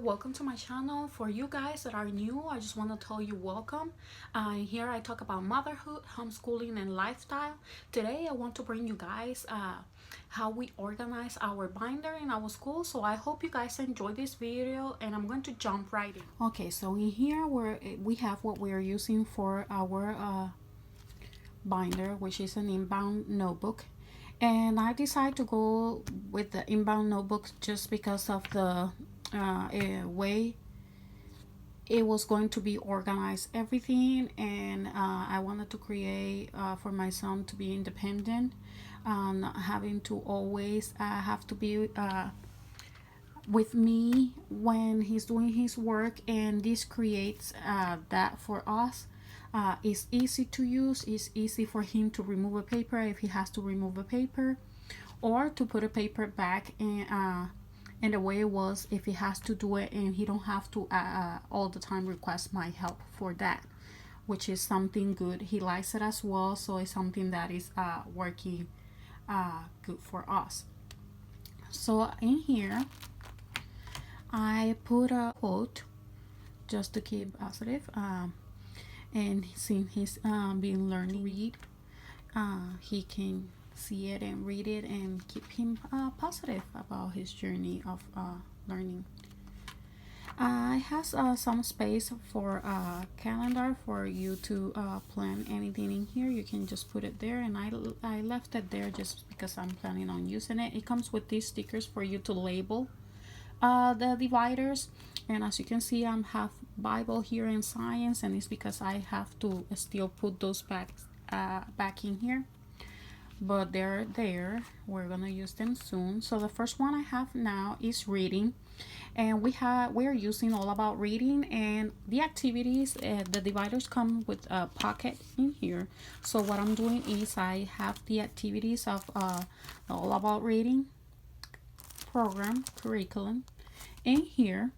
welcome to my channel. For you guys that are new, I just want to tell you welcome. Here I talk about motherhood, homeschooling, and lifestyle. Today I want to bring you guys how we organize our binder in our school. So I hope you guys enjoy this video, and I'm going to jump right in. Okay, so in here we have what we are using for our binder, which is an inbound notebook. And I decided to go with the inbound notebook just because of the way it was going to be organized, everything. And I wanted to create for my son to be independent, not having to always have to be with me when he's doing his work. And this creates that for us. It's easy to use. It's easy for him to remove a paper if he has to remove a paper, or to put a paper back in the way it was if he has to do it, and he don't have to all the time request my help for that, which is something good. He likes it as well, so it's something that is working good for us. So in here I put a quote just to keep positive. And since he's been learning to read, he can see it and read it and keep him positive about his journey of learning. It has some space for a calendar for you to plan anything in here. You can just put it there, and I left it there just because I'm planning on using it. It comes with these stickers for you to label the dividers. And as you can see, I'm half Bible here in science, and it's because I have to still put those back in here, but they're there. We're gonna use them soon. So the first one I have now is reading, and we're using all about reading. And the activities, the dividers come with a pocket in here. So what I'm doing is I have the activities of all about reading program curriculum in here,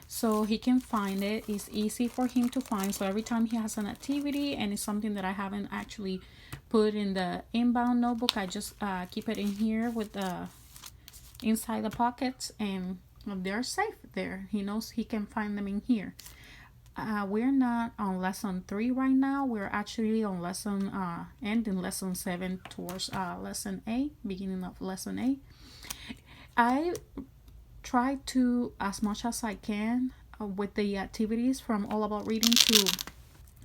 so he can find it. It's easy for him to find. So every time he has an activity and it's something that I haven't actually put in the inbound notebook, I just keep it in here with the inside the pockets, and they're safe there. He knows he can find them in here. We're not on lesson 3 right now. We're actually on lesson ending lesson 7 towards lesson 8, beginning of lesson 8. I try to, as much as I can, with the activities from all about reading, to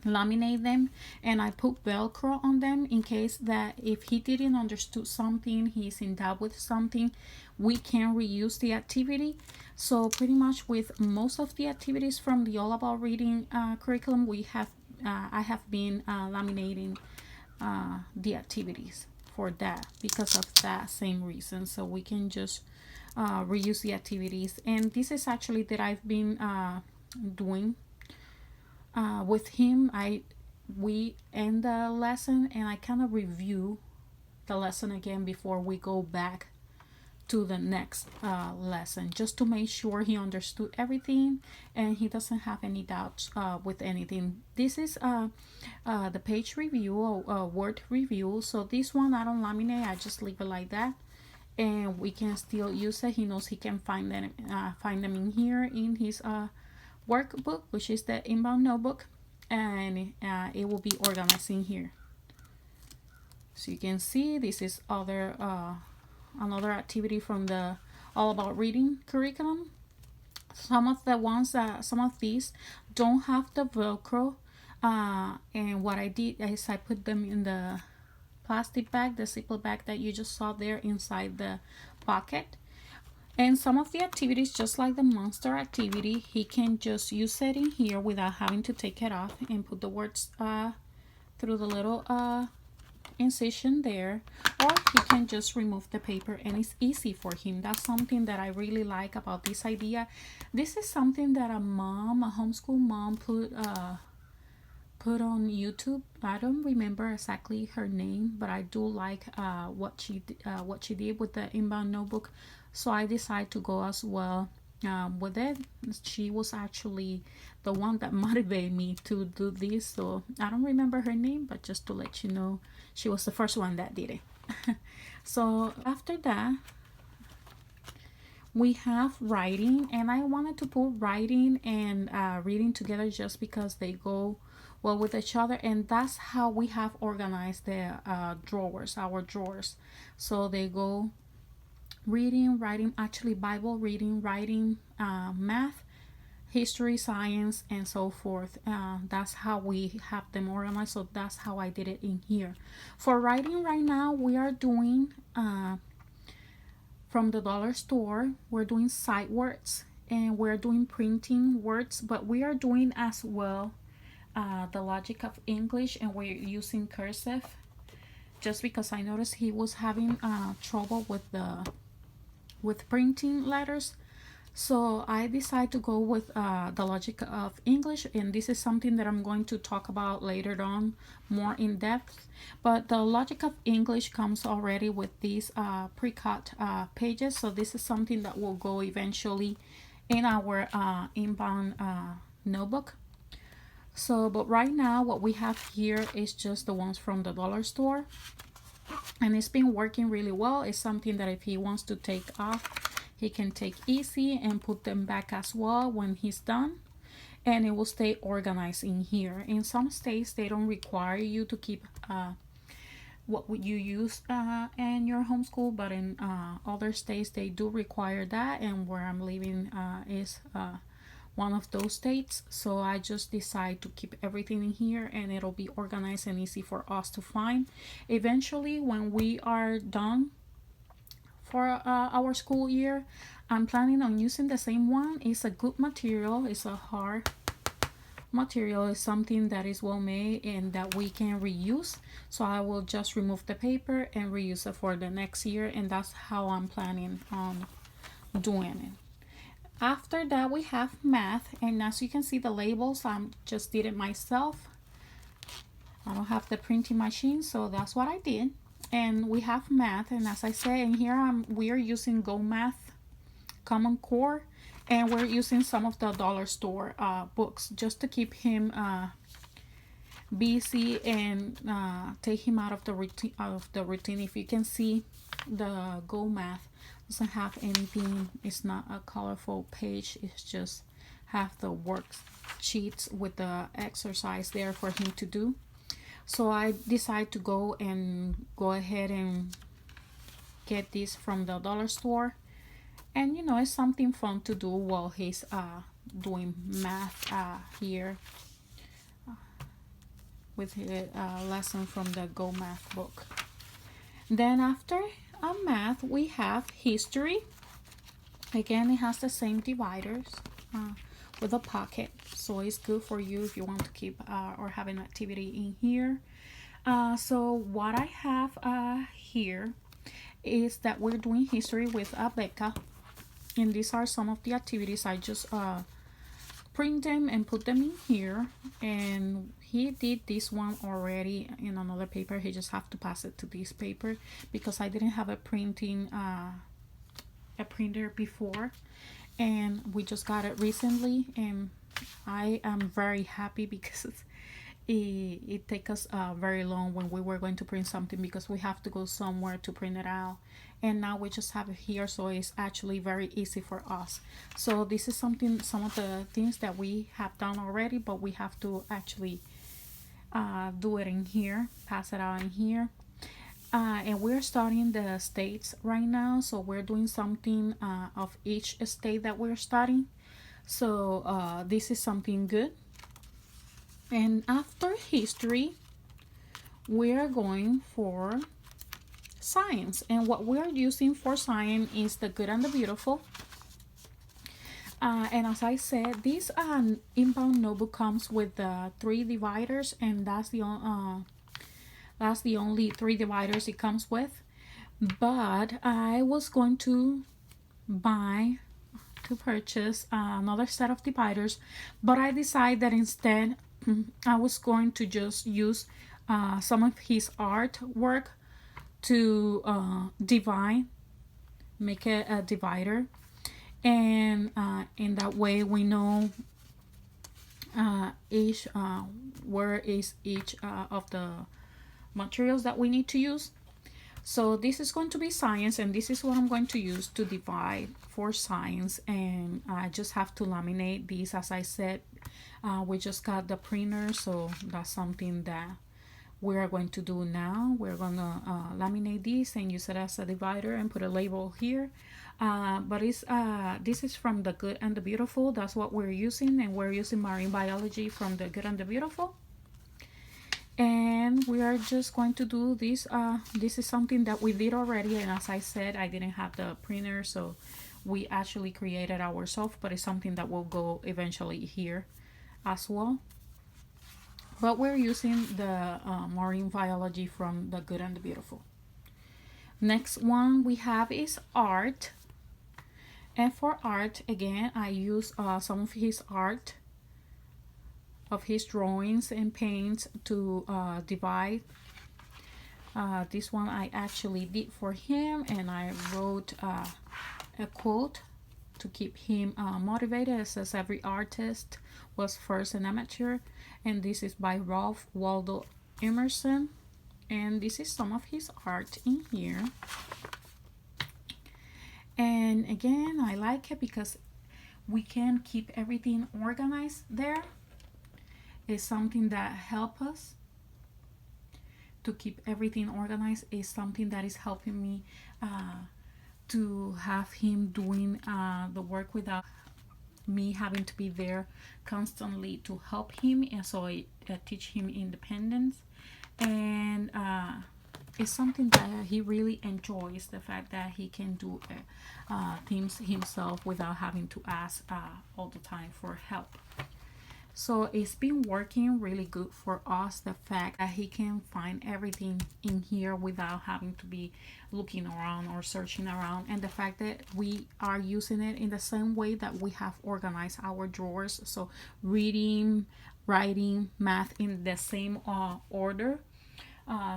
laminate them, and I put velcro on them in case that if he didn't understood something, he's in doubt with something, we can reuse the activity. So pretty much with most of the activities from the all about reading curriculum, I have been laminating the activities for that, because of that same reason, so we can just reuse the activities. And this is actually that I've been doing with him. We end the lesson, and I kind of review the lesson again before we go back to the next lesson, just to make sure he understood everything and he doesn't have any doubts with anything. This is the page review, or word review. So this one I don't laminate, I just leave it like that, and we can still use it. He knows he can find them in here in his workbook, which is the inbound notebook, and it will be organized in here. So you can see this is another activity from the all about reading curriculum. Some of these don't have the velcro, and what I did is I put them in the plastic bag, the zipper bag that you just saw there inside the pocket. And some of the activities, just like the monster activity, he can just use it in here without having to take it off and put the words through the little incision there, or he can just remove the paper, and it's easy for him. That's something that I really like about this idea. This is something that a homeschool mom put on YouTube. I don't remember exactly her name, but I do like what she did with the inbound notebook, so I decided to go as well with it. She was actually the one that motivated me to do this, so I don't remember her name, but just to let you know, she was the first one that did it. So after that, We have writing, and I wanted to put writing and reading together just because they go well with each other, and that's how we have organized the drawers, our drawers. So they go reading, writing, actually Bible, reading, writing, math, history, science, and so forth. That's how we have them organized. So that's how I did it in here. For writing right now, we are doing from the dollar store, we're doing sight words, and we're doing printing words, but we are doing as well the logic of English, and we're using cursive just because I noticed he was having trouble with printing letters. So I decided to go with the logic of English, and this is something that I'm going to talk about later on more in depth. But the logic of English comes already with these pre-cut pages, so this is something that will go eventually in our inbound notebook. So, but right now what we have here is just the ones from the dollar store, and it's been working really well. It's something that if he wants to take off, he can take easy and put them back as well when he's done, and it will stay organized in here. In some states they don't require you to keep what would you use in your homeschool, but in other states they do require that, and where I'm living is one of those states. So I just decide to keep everything in here, and it'll be organized and easy for us to find. Eventually, when we are done for our school year, I'm planning on using the same one. It's a good material. It's a hard material. It's something that is well made and that we can reuse. So I will just remove the paper and reuse it for the next year, and that's how I'm planning on doing it. After that, we have math, and as you can see, the labels, I just did it myself. I don't have the printing machine, so that's what I did. And we have math, and as I say in here, we are using Go Math Common Core, and we're using some of the dollar store books just to keep him busy and take him out of the routine. If you can see, the Go Math doesn't have anything. It's not a colorful page. It's just have the worksheets with the exercise there for him to do. So I decided to go ahead and get this from the dollar store, and you know, it's something fun to do while he's doing math here with his lesson from the Go Math book. Then after math, we have history. Again, it has the same dividers with a pocket, so it's good for you if you want to keep or have an activity in here. So what I have here is that we're doing history with Becca, and these are some of the activities. I just print them and put them in here, and he did this one already in another paper. He just have to pass it to this paper because I didn't have a printer before, and we just got it recently, and I am very happy because it take us very long when we were going to print something, because we have to go somewhere to print it out, and now we just have it here, so it's actually very easy for us. So this is some of the things that we have done already, but we have to actually do it in here, pass it out in here. And we're studying the states right now, so we're doing something of each state that we're studying. So this is something good. And after history, we are going for science, and what we are using for science is the Good and the Beautiful. And as I said, this inbound notebook comes with the 3 dividers, and that's the only 3 dividers it comes with. But I was going to purchase another set of dividers, but I decided that instead I was going to just use some of his artwork to make a divider, and in that way we know where is each of the materials that we need to use. So this is going to be science, and this is what I'm going to use to divide for science. And I just have to laminate these. As I said, we just got the printer, so that's something that we are going to do now. We're gonna laminate this and use it as a divider and put a label here. But it's this is from The Good and the Beautiful. That's what we're using, and we're using marine biology from The Good and the Beautiful. And we are just going to do this. This is something that we did already, and as I said, I didn't have the printer, so we actually created ourselves, but it's something that will go eventually here as well. But we're using the marine biology from The Good and the Beautiful. Next one we have is art. And for art, again, I use some of his art, of his drawings and paints to divide. This one I actually did for him, and I wrote a quote to keep him motivated. It says, "Every artist was first an amateur," and this is by Ralph Waldo Emerson. And this is some of his art in here. And again, I like it because we can keep everything organized there. It's something that helps us to keep everything organized. Is something that is helping me to have him doing the work without me having to be there constantly to help him. And so I teach him independence. And it's something that he really enjoys, the fact that he can do things himself without having to ask all the time for help. So it's been working really good for us, the fact that he can find everything in here without having to be looking around or searching around, and the fact that we are using it in the same way that we have organized our drawers. So reading, writing, math in the same order.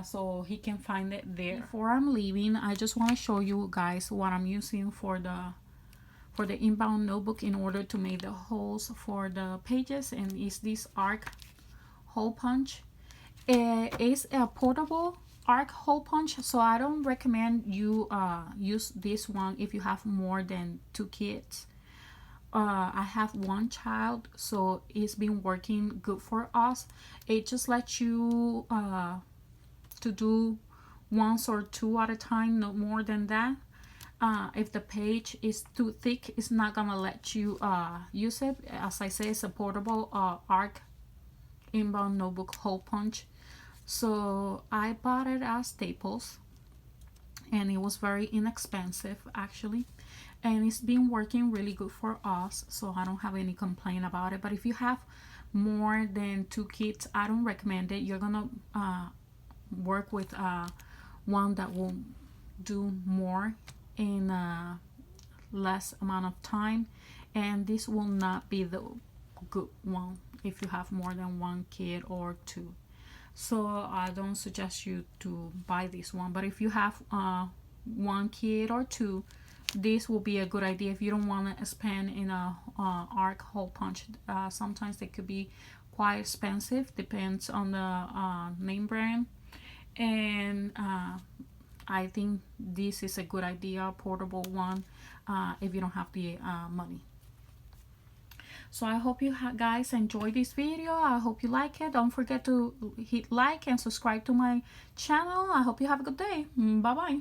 So he can find it there. Before I'm leaving, I just want to show you guys what I'm using for the inbound notebook in order to make the holes for the pages, and it's this arc hole punch. It is a portable arc hole punch, so I don't recommend you use this one if you have more than 2 kids. I have 1 child, so it's been working good for us. It just lets you to do once or 2 at a time, no more than that. If the page is too thick, it's not gonna let you use it. As I say, it's a portable arc inbound notebook hole punch. So I bought it at Staples, and it was very inexpensive actually, and it's been working really good for us, so I don't have any complaint about it. But if you have more than 2 kids, I don't recommend it. You're gonna work with one that will do more in a less amount of time, and this will not be the good one if you have more than 1 kid or 2. So I don't suggest you to buy this one, but if you have 1 kid or 2, this will be a good idea if you don't want to spend in a arc hole punch. Sometimes they could be quite expensive, depends on the name brand. And I think this is a good idea, portable one, if you don't have the money. So I hope you guys enjoy this video. I hope you like it. Don't forget to hit like and subscribe to my channel. I hope you have a good day. Bye bye.